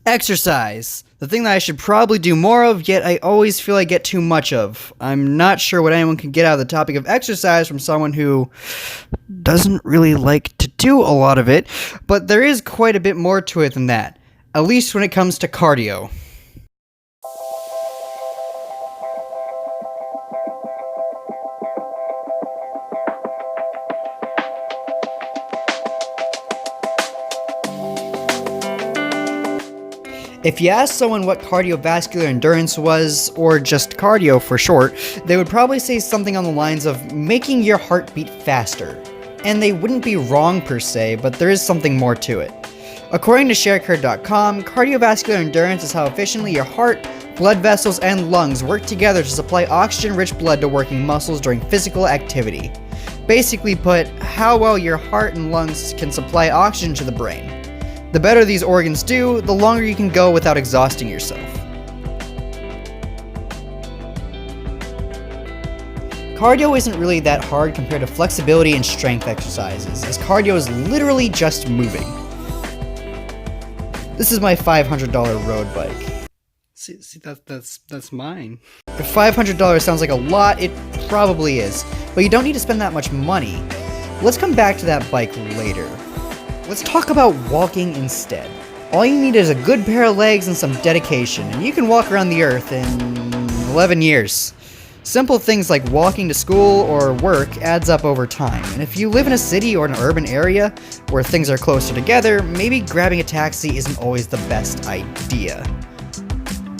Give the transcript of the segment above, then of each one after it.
Exercise. The thing that I should probably do more of, yet I always feel I get too much of. I'm not sure what anyone can get out of the topic of exercise from someone who doesn't really like to do a lot of it, but there is quite a bit more to it than that. At least when it comes to cardio. If you ask someone what cardiovascular endurance was, or just cardio for short, they would probably say something on the lines of making your heart beat faster. And they wouldn't be wrong per se, but there is something more to it. According to sharecare.com, cardiovascular endurance is how efficiently your heart, blood vessels, and lungs work together to supply oxygen-rich blood to working muscles during physical activity. Basically put, how well your heart and lungs can supply oxygen to the brain. The better these organs do, the longer you can go without exhausting yourself. Cardio isn't really that hard compared to flexibility and strength exercises, as cardio is literally just moving. This is my $500 road bike. See, that's mine. If $500 sounds like a lot, it probably is, but you don't need to spend that much money. Let's come back to that bike later. Let's talk about walking instead. All you need is a good pair of legs and some dedication, and you can walk around the earth in 11 years. Simple things like walking to school or work adds up over time, and if you live in a city or an urban area where things are closer together, maybe grabbing a taxi isn't always the best idea.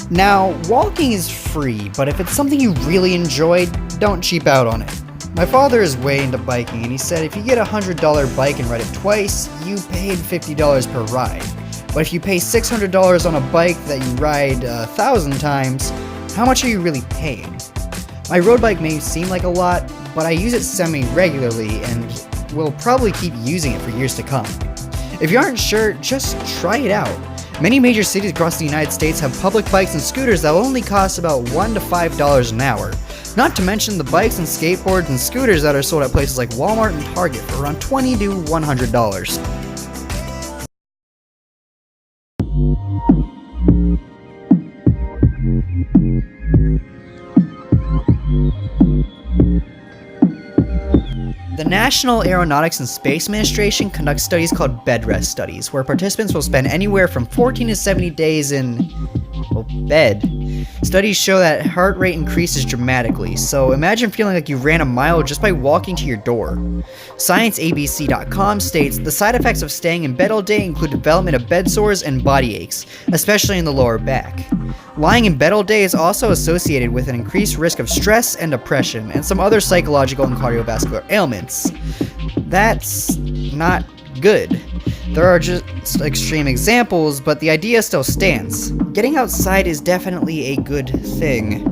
Now, walking is free, but if it's something you really enjoy, don't cheap out on it. My father is way into biking, and he said if you get a $100 bike and ride it twice, you paid $50 per ride. But if you pay $600 on a bike that you ride 1,000 times, how much are you really paying? My road bike may seem like a lot, but I use it semi-regularly and will probably keep using it for years to come. If you aren't sure, just try it out. Many major cities across the United States have public bikes and scooters that will only cost about $1 to $5 an hour. Not to mention the bikes and skateboards and scooters that are sold at places like Walmart and Target for around $20 to $100. The National Aeronautics and Space Administration conducts studies called bed rest studies, where participants will spend anywhere from 14 to 70 days in, bed. Studies show that heart rate increases dramatically, so imagine feeling like you ran a mile just by walking to your door. ScienceABC.com states the side effects of staying in bed all day include development of bed sores and body aches, especially in the lower back. Lying in bed all day is also associated with an increased risk of stress and depression, and some other psychological and cardiovascular ailments. That's not good. There are just extreme examples, but the idea still stands. Getting outside is definitely a good thing.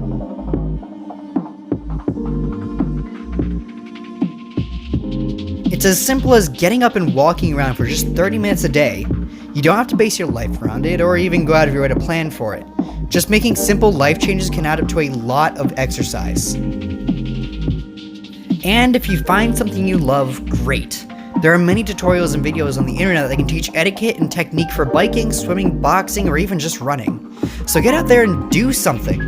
It's as simple as getting up and walking around for just 30 minutes a day. You don't have to base your life around it, or even go out of your way to plan for it. Just making simple life changes can add up to a lot of exercise. And if you find something you love, great. There are many tutorials and videos on the internet that can teach etiquette and technique for biking, swimming, boxing, or even just running. So get out there and do something.